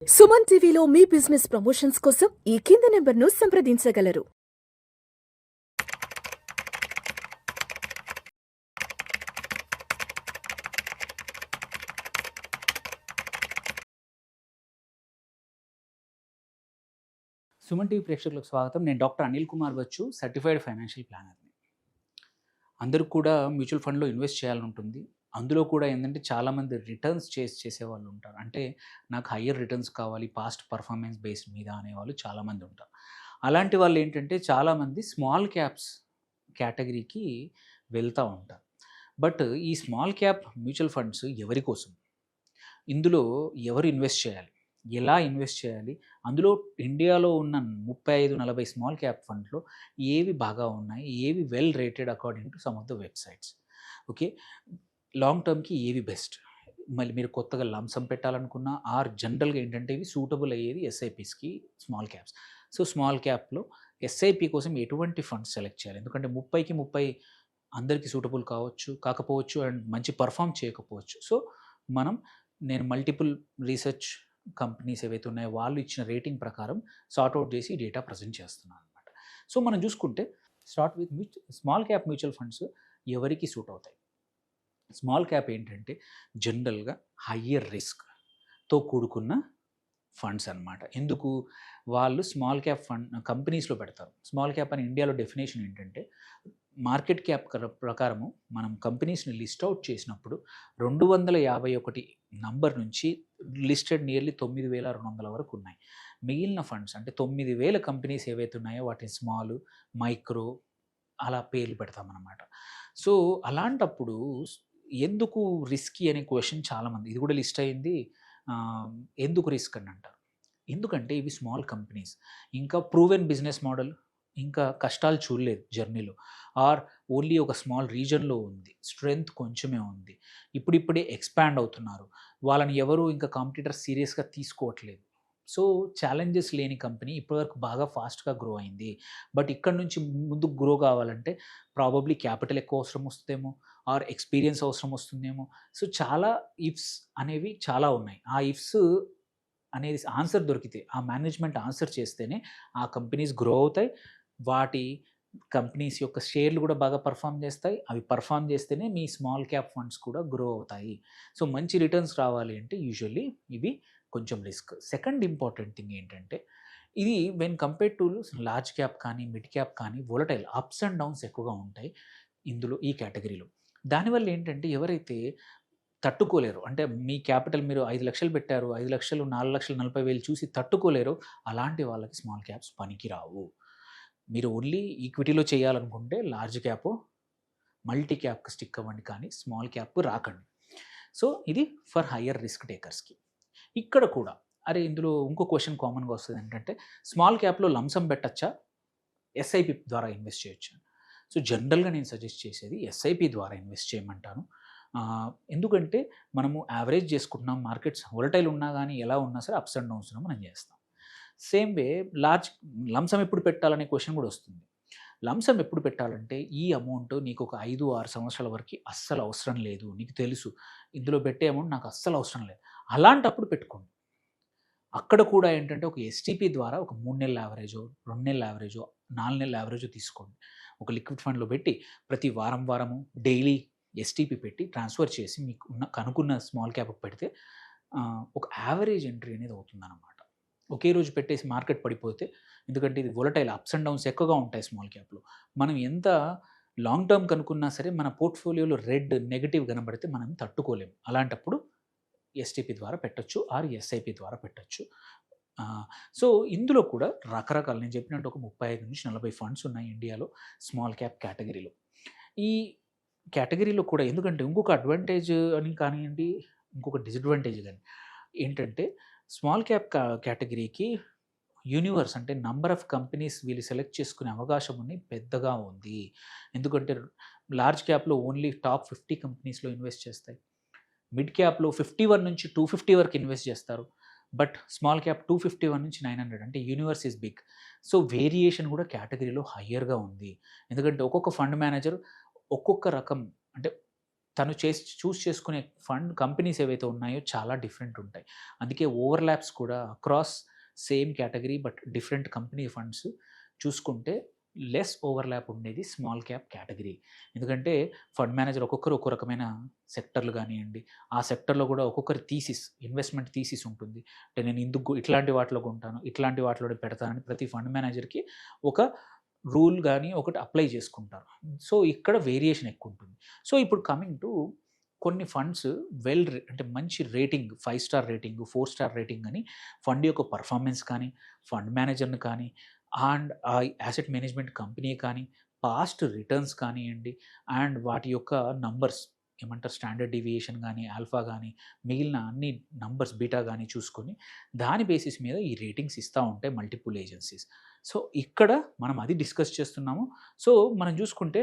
సుమన్ టీవీలో మీ business promotions కోసం ఈ కింది నెంబర్ను సంప్రదించగలరు. సుమన్ టీవీ ప్రేక్షకులకు స్వాగతం. నేను doctor Anil Kumar Bachchu, certified financial ప్లానర్ని. అందరూ కూడా మ్యూచువల్ ఫండ్లో ఇన్వెస్ట్ చేయాలని ఉంటుంది. అందులో కూడా ఏంటంటే చాలామంది రిటర్న్స్ చేసేవాళ్ళు ఉంటారు. అంటే నాకు హయ్యర్ రిటర్న్స్ కావాలి, పాస్ట్ పర్ఫార్మెన్స్ బేస్డ్ మీద అనేవాళ్ళు చాలామంది ఉంటారు. అలాంటి వాళ్ళు ఏంటంటే చాలామంది స్మాల్ క్యాప్స్ కేటగిరీకి వెళ్తూ ఉంటారు. బట్ ఈ స్మాల్ క్యాప్ మ్యూచువల్ ఫండ్స్ ఎవరి కోసం? ఇందులో ఎవరు ఇన్వెస్ట్ చేయాలి? ఎలా ఇన్వెస్ట్ చేయాలి? అందులో ఇండియాలో ఉన్న 35-40 స్మాల్ క్యాప్ ఫండ్స్‌లో ఏవి బాగా ఉన్నాయి? ఏవి well rated according to some of the websites. Okay. Long టర్మ్‌కి ఏవి బెస్ట్? మళ్ళీ మీరు కొత్తగా లంసమ్ పెట్టాలనుకున్నా జనరల్‌గా ఏంటంటే ఇవి సూటబుల్ అయ్యేది ఎస్ఐపీస్‌కి స్మాల్ క్యాప్స్. సో, స్మాల్ క్యాప్‌లో ఎస్ఐపీ కోసం ఎటువంటి ఫండ్స్ సెలెక్ట్ చేయాలి? ఎందుకంటే 30కి 30 అందరికీ సూటబుల్ కాకపోవచ్చు అండ్ మంచి పర్ఫార్మ్ చేయకపోవచ్చు. సో, నేను మల్టిపుల్ రీసెర్చ్ కంపెనీస్ ఏవైతే ఉన్నాయో వాళ్ళు ఇచ్చిన రేటింగ్ ప్రకారం సార్ట్ అవుట్ చేసి డేటా ప్రజెంట్ చేస్తున్నాను అనమాట. సో, మనం చూసుకుంటే start with small cap mutual funds ఎవరికి సూట్ అవుతాయి? స్మాల్ క్యాప్ ఏంటంటే జనరల్గా హయ్యర్ రిస్క్తో కూడుకున్న ఫండ్స్ అనమాట. ఎందుకు? వాళ్ళు స్మాల్ క్యాప్ ఫండ్ కంపెనీస్లో పెడతారు. స్మాల్ క్యాప్ అని ఇండియాలో డెఫినేషన్ ఏంటంటే మార్కెట్ క్యాప్ ప్రకారము మనం కంపెనీస్ని లిస్ట్ అవుట్ చేసినప్పుడు 251 నంబర్ నుంచి లిస్టెడ్ నియర్లీ 9,200 వరకు ఉన్నాయి. మిగిలిన ఫండ్స్ అంటే 9,000 కంపెనీస్ ఏవైతే ఉన్నాయో వాటిని స్మాల్, మైక్రో అలా పేర్లు పెడతామన్నమాట. సో, అలాంటప్పుడు ఎందుకు రిస్కీ అనే క్వశ్చన్ చాలామంది, ఇది కూడా లిస్ట్ అయింది. ఎందుకు రిస్క్ అని అంటారు. ఎందుకంటే ఇవి స్మాల్ కంపెనీస్, ఇంకా ప్రూవెన్ బిజినెస్ మోడల్, ఇంకా కష్టాలు చూడలేదు జర్నీలో, ఓన్లీ ఒక స్మాల్ రీజన్లో ఉంది, స్ట్రెంగ్త్ కొంచెమే ఉంది, ఇప్పుడిప్పుడే ఎక్స్పాండ్ అవుతున్నారు, వాళ్ళని ఎవరు ఇంకా కాంపిటీటర్స్ సీరియస్గా తీసుకోవట్లేదు. సో, ఛాలెంజెస్ లేని కంపెనీ ఇప్పటివరకు బాగా ఫాస్ట్గా గ్రో అయింది. బట్ ఇక్కడ నుంచి ముందుకు గ్రో కావాలంటే ప్రాబబ్లీ క్యాపిటల్ ఎక్కువ అవసరం వస్తుందేమో, ఎక్స్పీరియన్స్ అవసరం వస్తుందేమో. సో, చాలా ఇఫ్స్ అనేవి చాలా ఉన్నాయి. ఆ ఇఫ్స్ అనేది ఆన్సర్ దొరికితే, ఆ మేనేజ్మెంట్ ఆన్సర్ చేస్తేనే ఆ కంపెనీస్ గ్రో అవుతాయి. వాటి కంపెనీస్ యొక్క షేర్లు కూడా బాగా పర్ఫామ్ చేస్తాయి. అవి పర్ఫామ్ చేస్తేనే మీ స్మాల్ క్యాప్ ఫండ్స్ కూడా గ్రో అవుతాయి. సో, మంచి రిటర్న్స్ రావాలి అంటే యూజువల్లీ ఇవి కొంచెం రిస్క్. సెకండ్ ఇంపార్టెంట్ థింగ్ ఏంటంటే ఇది when compared to large cap కానీ, మిడ్ క్యాప్ కానీ వోలటైల్ అప్స్ అండ్ డౌన్స్ ఎక్కువగా ఉంటాయి ఇందులో, ఈ కేటగిరీలో. దానివల్ల ఏంటంటే ఎవరైతే తట్టుకోలేరు, అంటే మీ క్యాపిటల్ మీరు 5,00,000 పెట్టారు, 5,00,000, 4,40,000 చూసి తట్టుకోలేరు, అలాంటి వాళ్ళకి స్మాల్ క్యాప్స్ పనికిరావు. మీరు ఓన్లీ ఈక్విటీలో చేయాలనుకుంటే లార్జ్ క్యాప్, మల్టీ క్యాప్కి స్టిక్ అవ్వండి, కానీ స్మాల్ క్యాప్ రాకండి. సో, ఇది ఫర్ హయ్యర్ రిస్క్ టేకర్స్కి. ఇక్కడ కూడా ఇందులో ఇంకో క్వశ్చన్ కామన్గా వస్తుంది ఏంటంటే స్మాల్ క్యాప్లో లంసమ్ పెట్టచ్చా, ఎస్ఐపి ద్వారా ఇన్వెస్ట్ చేయొచ్చా? సో, జనరల్గా నేను సజెస్ట్ చేసేది ఎస్ఐపి ద్వారా ఇన్వెస్ట్ చేయమంటాను. ఎందుకంటే మనము యావరేజ్ చేసుకుంటున్నాం, మార్కెట్స్ వోలటైల్ ఉన్నా కానీ ఎలా ఉన్నా సరే అప్స్ అండ్ డౌన్స్ మనం చేస్తాం. సేమ్ వే లంసమ్ ఎప్పుడు పెట్టాలనే క్వశ్చన్ కూడా వస్తుంది. లంసమ్ ఎప్పుడు పెట్టాలంటే ఈ అమౌంట్ నీకు ఒక 5-6 సంవత్సరాల వరకు అస్సలు అవసరం లేదు, నీకు తెలుసు ఇందులో పెట్టే అమౌంట్ నాకు అస్సలు అవసరం లేదు, అలాంటప్పుడు పెట్టుకోండి. అక్కడ కూడా ఏంటంటే ఒక ఎస్టీపీ ద్వారా ఒక 3 నెలల యావరేజో, 2 నెలల యావరేజో, 4 నెలల యావరేజో తీసుకోండి. ఒక లిక్విడ్ ఫండ్లో పెట్టి ప్రతి వారము డైలీ ఎస్టీపీ పెట్టి ట్రాన్స్ఫర్ చేసి మీకు కనుక్కున్న స్మాల్ క్యాప్ పెడితే ఒక యావరేజ్ ఎంట్రీ అనేది అవుతుందన్నమాట. ఒకే రోజు పెట్టేసి మార్కెట్ పడిపోతే, ఎందుకంటే ఇది వోలటైల్ అప్స్ అండ్ డౌన్స్ ఎక్కువగా ఉంటాయి స్మాల్ క్యాప్లో, మనం ఎంత లాంగ్ టర్మ్ కనుక్కున్నా సరే మన పోర్ట్ఫోలియోలో నెగటివ్ కనబడితే మనం తట్టుకోలేము. అలాంటప్పుడు ఎస్టీపీ ద్వారా పెట్టొచ్చు, ఎస్ఐపి ద్వారా పెట్టొచ్చు. సో, ఇందులో కూడా రకరకాలు నేను చెప్పినట్టు ఒక 35-40 ఫండ్స్ ఉన్నాయి ఇండియాలో స్మాల్ క్యాప్ కేటగిరీలో. ఈ కేటగిరీలో కూడా ఎందుకంటే ఇంకొక అడ్వాంటేజ్ అని కానివ్వండి, ఇంకొక డిసడ్వాంటేజ్ కానీ ఏంటంటే స్మాల్ క్యాప్ కేటగిరీకి యూనివర్స్ అంటే నంబర్ ఆఫ్ కంపెనీస్ వీళ్ళు సెలెక్ట్ చేసుకునే అవకాశం పెద్దగా ఉంది. ఎందుకంటే లార్జ్ క్యాప్లో ఓన్లీ టాప్ 50 కంపెనీస్లో ఇన్వెస్ట్ చేస్తాయి. మిడ్ క్యాప్లో 51 నుంచి 250 వరకు ఇన్వెస్ట్ చేస్తారు. బట్ స్మాల్ క్యాప్ 251 నుంచి 900, అంటే universe is big. So, variation కూడా కేటగిరీలో హయ్యర్గా ఉంది. ఎందుకంటే ఒక్కొక్క ఫండ్ మేనేజర్ ఒక్కొక్క రకం, అంటే తను చూస్ చేసుకునే ఫండ్ కంపెనీస్ ఏవైతే ఉన్నాయో చాలా డిఫరెంట్ ఉంటాయి. అందుకే ఓవర్‌లాప్స్ కూడా across same category but different company funds చూసుకుంటే లెస్ ఓవర్‌లాప్ ఉండేది స్మాల్ క్యాప్ కేటగరీ. ఎందుకంటే ఫండ్ మేనేజర్ ఒక్కొక్కరు ఒక్కో రకమైన సెక్టర్‌లు గానియండి, ఆ సెక్టర్‌లో కూడా ఒక్కొక్కరి ఇన్వెస్ట్‌మెంట్ థీసిస్ ఉంటుంది. అంటే నేను ఇందుకు ఇట్లాంటి వాటిలో కొంటాను, ఇట్లాంటి వాటిలోనే పెడతానని ప్రతి ఫండ్ మేనేజర్‌కి ఒక రూల్ గాని ఒకటి అప్లై చేసుకుంటారు. సో, ఇక్కడ వేరియేషన్ ఎక్కువుంటుంది. సో, ఇప్పుడు కమింగ్ టు కొన్ని ఫండ్స్ అంటే మంచి rating 5 star rating, 4 star rating అని ఫండ్ యొక్క పర్ఫార్మెన్స్ కానీ, ఫండ్ మేనేజర్‌ని కానీ అండ్ ఆ అసెట్ మేనేజ్మెంట్ కంపెనీ కానీ, పాస్ట్ రిటర్న్స్ కానియండి అండ్ వాటి యొక్క నంబర్స్ ఏమంటారు స్టాండర్డ్ డీవియేషన్ గానీ, ఆల్ఫా గానీ, మిగిలిన అన్ని నంబర్స్ బీటా గానీ చూసుకొని దాని బేసిస్ మీద ఈ రేటింగ్స్ ఇస్తా ఉంటాయి మల్టిపుల్ ఏజెన్సీస్. సో, ఇక్కడ మనం అది డిస్కస్ చేస్తున్నాము. సో, మనం చూసుకుంటే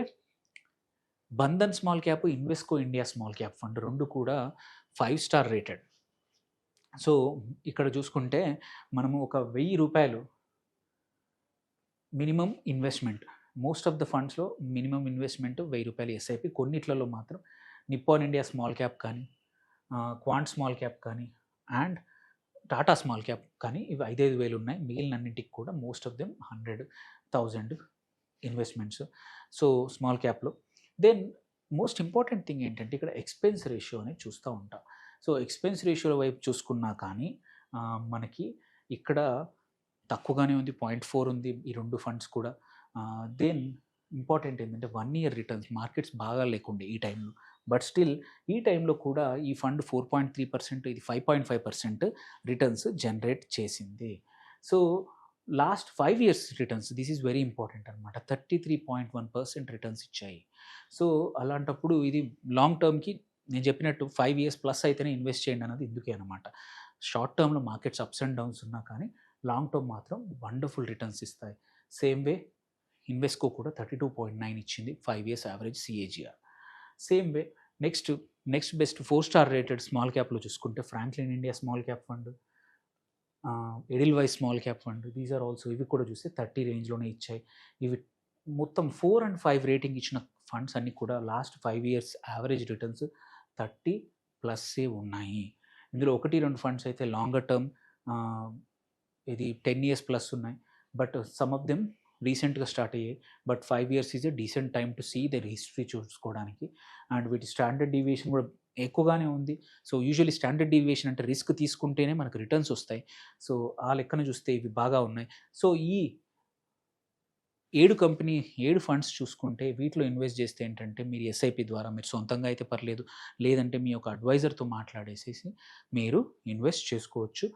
Bandhan small cap, Invesco India small cap fund 2 కూడా 5 స్టార్ రేటెడ్. సో, ఇక్కడ చూసుకుంటే మనము ఒక రూ. 1000 minimum investment. Most of the ఫండ్స్‌లో మినిమమ్ ఇన్వెస్ట్‌మెంట్ రూ. 1000 ఎస్ఐపి. కొన్నిట్లలో మాత్రం నిప్పాన్ ఇండియా స్మాల్ క్యాప్ కానీ, క్వాంట్ స్మాల్ క్యాప్ కానీ అండ్ టాటా స్మాల్ క్యాప్ కానీ ఇవి 5,5,000 ఉన్నాయి. మిగిలినన్నింటికి కూడా most of them 100, 1000 investments. So, small క్యాప్‌లో. దెన్ మోస్ట్ ఇంపార్టెంట్ థింగ్ ఏంటంటే ఇక్కడ ఎక్స్‌పెన్స్ రేషియో అనేది చూస్తూ ఉంటాం. సో, ఎక్స్‌పెన్స్ రేషియో వైపు చూసుకున్నా కానీ మనకి ఇక్కడ తక్కువగానే ఉంది. 0.4 ఉంది ఈ 2 ఫండ్స్ కూడా. దెన్ ఇంపార్టెంట్ ఏంటంటే 1 ఇయర్ రిటర్న్స్ మార్కెట్స్ బాగా లేకుండే ఈ టైంలో. బట్ స్టిల్ ఈ టైంలో కూడా ఈ ఫండ్ 4.3%, ఇది 5.5% రిటర్న్స్ జనరేట్ చేసింది. So, last 5 years returns this is very important అనమాట. 33.1% రిటర్న్స్ ఇచ్చాయి. సో, అలాంటప్పుడు ఇది లాంగ్ టర్మ్‌కి నేను చెప్పినట్టు 5 ఇయర్స్ ప్లస్ అయితేనే ఇన్వెస్ట్ చేయండి అన్నది ఇందుకే అనమాట. షార్ట్ టర్మ్‌లో మార్కెట్స్ అప్స్ అండ్ డౌన్స్ ఉన్నా కానీ లాంగ్ టర్మ్ మాత్రం వండర్‌ఫుల్ రిటర్న్స్ ఇస్తాయి. సేమ్ వే ఇన్వెస్కో కూడా 32.9 ఇచ్చింది 5 years average CAGR. Same way next best 4 star rated small క్యాప్‌లో చూసుకుంటే Franklin India small cap fund, Edelweiss small cap fund these are also ఇవి కూడా చూస్తే 30 రేంజ్‌లోనే ఇచ్చాయి. ఇవి మొత్తం 4 అండ్ 5 రేటింగ్ ఇచ్చిన ఫండ్స్ అన్నీ కూడా లాస్ట్ 5 ఇయర్స్ యావరేజ్ రిటర్న్స్ 30 ప్లస్సే ఉన్నాయి. ఇందులో 1, 2 ఫండ్స్ అయితే లాంగర్ టర్మ్ ఇది 10 ఇయర్స్ ప్లస్ ఉన్నాయి. బట్ సమ్ ఆఫ్ దెమ్ రీసెంట్‌గా స్టార్ట్ అయ్యాయి. But 5 years is a decent time to see their history చూసుకోవడానికి. అండ్ వీటి స్టాండర్డ్ డీవియేషన్ కూడా ఎక్కువగానే ఉంది. సో, యూజువల్లీ స్టాండర్డ్ డీవియేషన్ అంటే రిస్క్ తీసుకుంటేనే మనకు రిటర్న్స్ వస్తాయి. సో, ఆ లెక్కన చూస్తే ఇవి బాగా ఉన్నాయి. సో, ఈ 7 ఫండ్స్ చూసుకుంటే వీటిలో ఇన్వెస్ట్ చేస్తే ఏంటంటే మీరు ఎస్ఐపి ద్వారా మీరు సొంతంగా అయితే పర్లేదు. లేదంటే మీ యొక్క అడ్వైజర్‌తో మాట్లాడేసేసి మీరు ఇన్వెస్ట్ చేసుకోవచ్చు.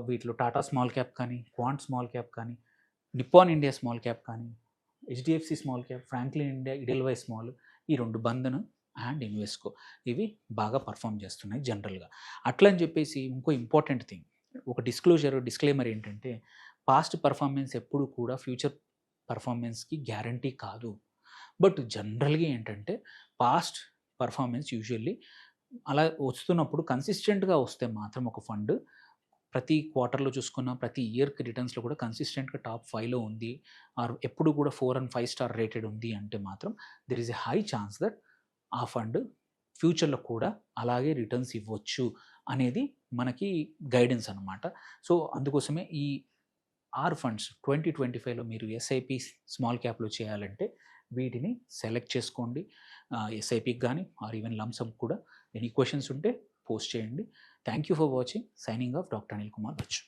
వీటిలో టాటా స్మాల్ క్యాప్ కానీ, క్వాంట్ స్మాల్ క్యాప్ కానీ, నిప్పాన్ ఇండియా స్మాల్ క్యాప్ కానీ, HDFC small cap, Franklin India, Edelweiss small ఈ 2 బంధన్ అండ్ ఇన్వెస్కో ఇవి బాగా పర్ఫార్మ్ చేస్తున్నాయి జనరల్‌గా. అట్లా అని చెప్పేసి ఇంకో ఇంపార్టెంట్ థింగ్ ఒక డిస్క్లైమర్ ఏంటంటే పాస్ట్ పర్ఫార్మెన్స్ ఎప్పుడు కూడా ఫ్యూచర్ పర్ఫార్మెన్స్‌కి గ్యారంటీ కాదు. బట్ జనరల్‌గా ఏంటంటే పాస్ట్ పర్ఫార్మెన్స్ యూజువల్లీ అలా వస్తున్నప్పుడు కన్సిస్టెంట్‌గా వస్తే మాత్రం ఒక ఫండ్ ప్రతి క్వార్టర్‌లో చూసుకున్న ప్రతి ఇయర్‌కి రిటర్న్స్‌లో కూడా కన్సిస్టెంట్‌గా టాప్ 5లో ఉంది. ఆర్ ఎప్పుడు కూడా 4 అండ్ 5 స్టార్ రేటెడ్ ఉంది అంటే మాత్రం there is a high chance that ఆ ఫండ్ ఫ్యూచర్‌లో కూడా అలాగే రిటర్న్స్ ఇవ్వచ్చు అనేది మనకి గైడెన్స్ అనమాట. సో, అందుకోసమే ఈ 6 ఫండ్స్ 2025లో మీరు ఎస్ఐపి స్మాల్ క్యాప్‌లో చేయాలంటే వీటిని సెలెక్ట్ చేసుకోండి. ఎస్ఐపికి గానీ ఆర్ ఈవెన్ లంప్ సమ్ కూడా ఎనీ క్వెషన్స్ ఉంటే పోస్ట్ చేయండి. Thank you for watching. Signing off doctor Anil Kumar Bachu.